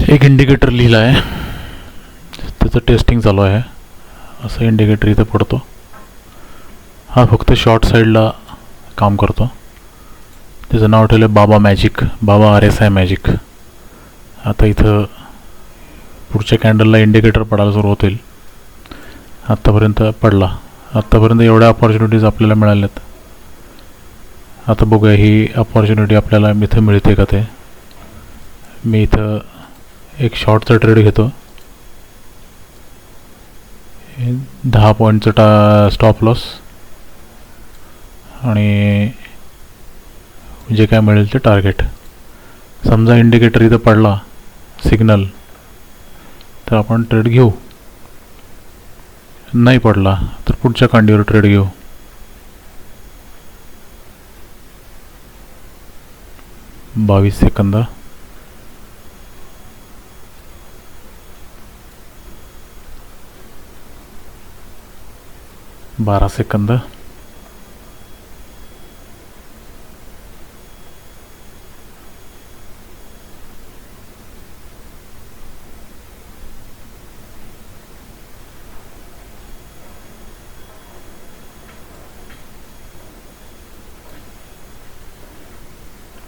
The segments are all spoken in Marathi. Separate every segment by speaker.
Speaker 1: एक इंडिकेटर लिहिला आहे, त्याचं टेस्टिंग चालू आहे. असं इंडिकेटर इथं पडतो. हा फक्त शॉर्ट साईडला काम करतो. त्याचं नाव ठेवलं बाबा मॅजिक, बाबा RSI मॅजिक. आता इथं पुढच्या कॅन्डलला इंडिकेटर पडायला सुरुवात होईल. आत्तापर्यंत पडला. आत्तापर्यंत एवढ्या अपॉर्च्युनिटीज आपल्याला मिळाल्यात. आता बघूया ही अपॉर्च्युनिटी आपल्याला इथं मिळते का ते. मी इथं एक शॉर्टचा ट्रेड घेतो. 10 पॉईंटचं स्टॉप लॉस आणि जे काय मिळेल ते टार्गेट. समजा इंडिकेटर इथं पडला सिग्नल तर आपण ट्रेड घेऊ, नाही पडला तर पुढच्या कांडीवर ट्रेड घेऊ. बावीस सेकंद. 12 सेकंद.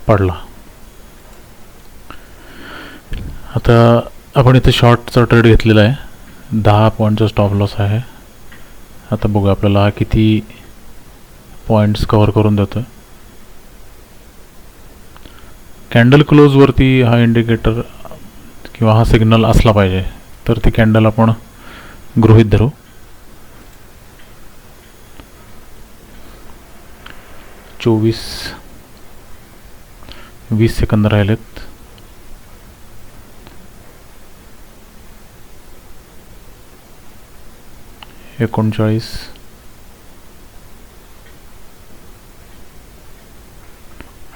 Speaker 1: पडला. आता आपण इथे शॉर्टचा ट्रेड घेतलेला आहे. 10 पॉईंटचा स्टॉप लॉस आहे. आता बघू आपल्याला हा किती पॉईंट्स कव्हर करून देतो. कॅन्डल क्लोजवरती हा इंडिकेटर किंवा हा सिग्नल असला पाहिजे तर ती कॅन्डल आपण गृहीत धरू. चोवीस 20 सेकंद राहिलेत. एकोणचाळीस.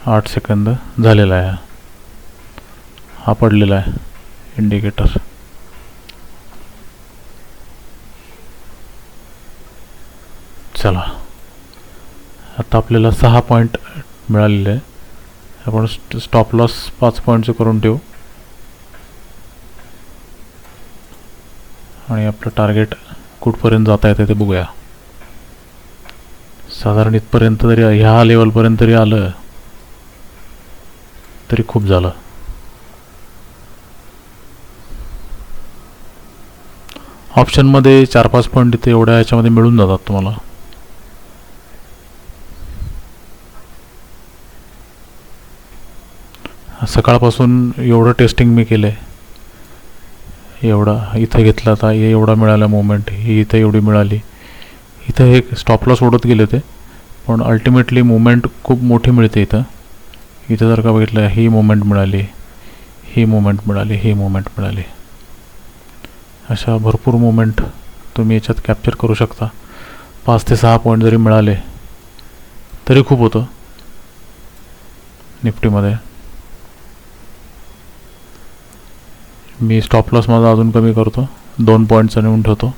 Speaker 1: 8 सेकंद झालेला आहे. हा पडलेला आहे इंडिकेटर. चला आता आपल्याला 6 पॉईंट मिळालेले आहे. आपण स्टॉप लॉस 5 पॉईंटचं करून ठेवू आणि आपलं टार्गेट कुठपर्यंत जाता येते ते बघूया. साधारण इथपर्यंत जरी ह्या लेवलपर्यंत जरी आलं तरी खूप झालं. ऑप्शनमध्ये 4-5 पॉईंट इथे एवढ्या ह्याच्यामध्ये मिळून जातात तुम्हाला. सकाळपासून एवढं टेस्टिंग मी केलं आहे. एवढा इथं घेतला होता, एवढा मिळाला मुवमेंट, ही इथं एवढी मिळाली. इथं हे स्टॉप लॉस ओढत गेले ते, पण अल्टिमेटली मुवमेंट खूप मोठी मिळते इथं. इथं जर का बघितलं ही मुवमेंट मिळाली, ही मुवमेंट मिळाली, ही मुवमेंट मिळाली. अशा भरपूर मुवमेंट तुम्ही याच्यात कॅप्चर करू शकता. 5 ते 6 पॉईंट जरी मिळाले तरी खूप होतं निफ्टीमध्ये. मी स्टॉप लॉस माझा अजून कमी करतो, 2 पॉईंटचा नेऊन ठेवतो.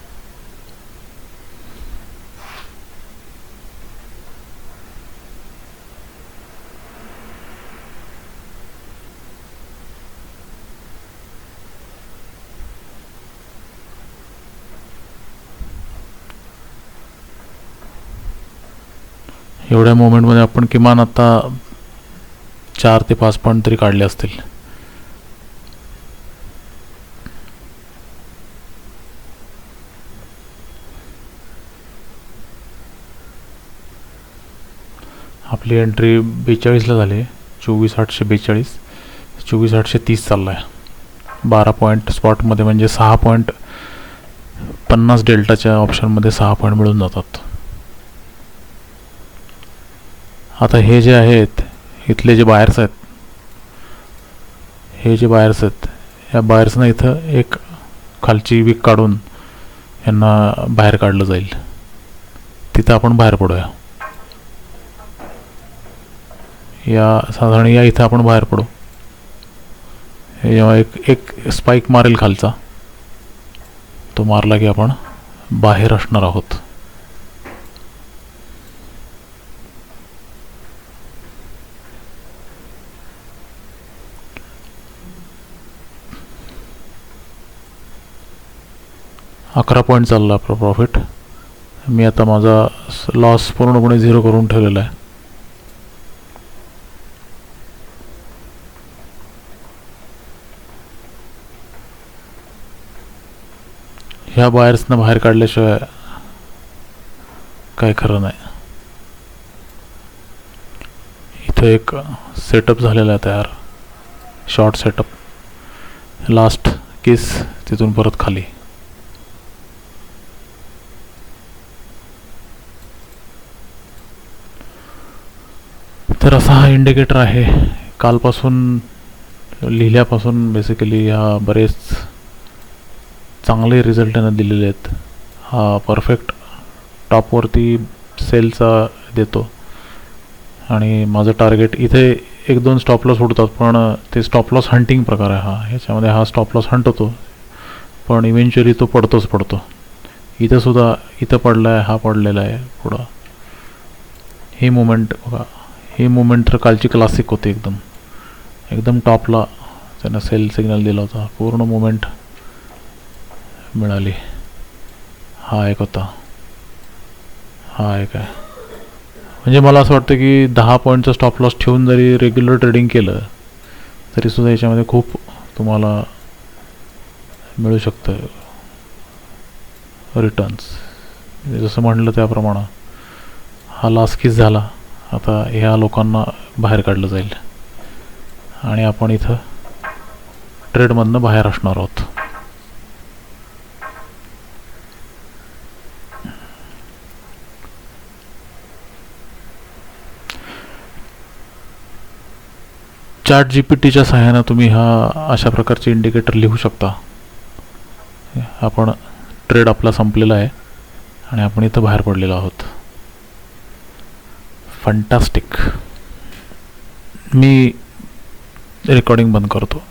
Speaker 1: एवढ्या मोमेंटमध्ये आपण किमान आता 4 ते 5 पॉईंट तरी काढले असतील. आपली एंट्री 42ला झाली. 24,842, 24,830 चालला आहे. 12 पॉईंट स्पॉटमध्ये म्हणजे 6 पॉईंट 50 डेल्टाच्या ऑप्शनमध्ये 6 पॉईंट मिळून जातात. आता हे जे आहेत इथले जे बायर्स आहेत, हे जे बायर्स आहेत या बायर्सना इथं एक खालची विक काढून यांना बाहेर काढलं जाईल. तिथं आपण बाहेर पडूया. या साधारण या इथं आपण बाहेर पडू. हे जेव्हा एक स्पाइक मारेल खालचा, तो मारला की आपण बाहेर असणार आहोत. 11 पॉईंट चालला आपला प्रॉफिट. मी आता माझा लॉस पूर्णपणे 0 करून ठेवलेला आहे. ह्या बायर्सना बाहेर काढल्याशिवाय काय खरं नाही. इथं एक सेटअप झालेला आहे तयार, शॉर्ट सेटअप. लास्ट केस तिथून परत खाली. तर असा हा इंडिकेटर आहे. कालपासून लिहिल्यापासून बेसिकली हा बरेच चांगले रिझल्ट त्यानं दिलेले आहेत. हा परफेक्ट टॉपवरती सेलचा देतो आणि माझं टार्गेट इथे 1-2 स्टॉप लॉस उडतात, पण ते स्टॉप लॉस हंटिंग प्रकार आहे हा. ह्याच्यामध्ये हा स्टॉप लॉस हंट होतो, पण इव्हेंच्युअली तो पडतोच पडतो. इथं सुद्धा इथं पडला आहे, हा पडलेला आहे पुढं. ही मुवमेंट बघा, ही मुवमेंट तर कालची क्लासिक होती. एकदम टॉपला त्यानं सेल सिग्नल दिला होता. पूर्ण मुवमेंट मिळाली. हा एक होता, हा एक आहे. म्हणजे मला असं वाटतं की 10 पॉईंटचा स्टॉप लॉस ठेवून जरी रेग्युलर ट्रेडिंग केलं तरीसुद्धा याच्यामध्ये खूप तुम्हाला मिळू शकतं रिटर्न्स. जसं म्हटलं त्याप्रमाणे हा लास्ट केस झाला. आता ह्या लोकांना बाहेर काढलं जाईल आणि आपण इथं ट्रेडमधनं बाहेर असणार आहोत. ChatGPTच्या सहाय्यानं तुम्ही हा अशा प्रकारचे इंडिकेटर लिहू शकता. आपण ट्रेड आपला संपलेला आहे आणि आपण इथं बाहेर पडलेलो आहोत. फंटास्टिक. मी रेकॉर्डिंग बंद करतो.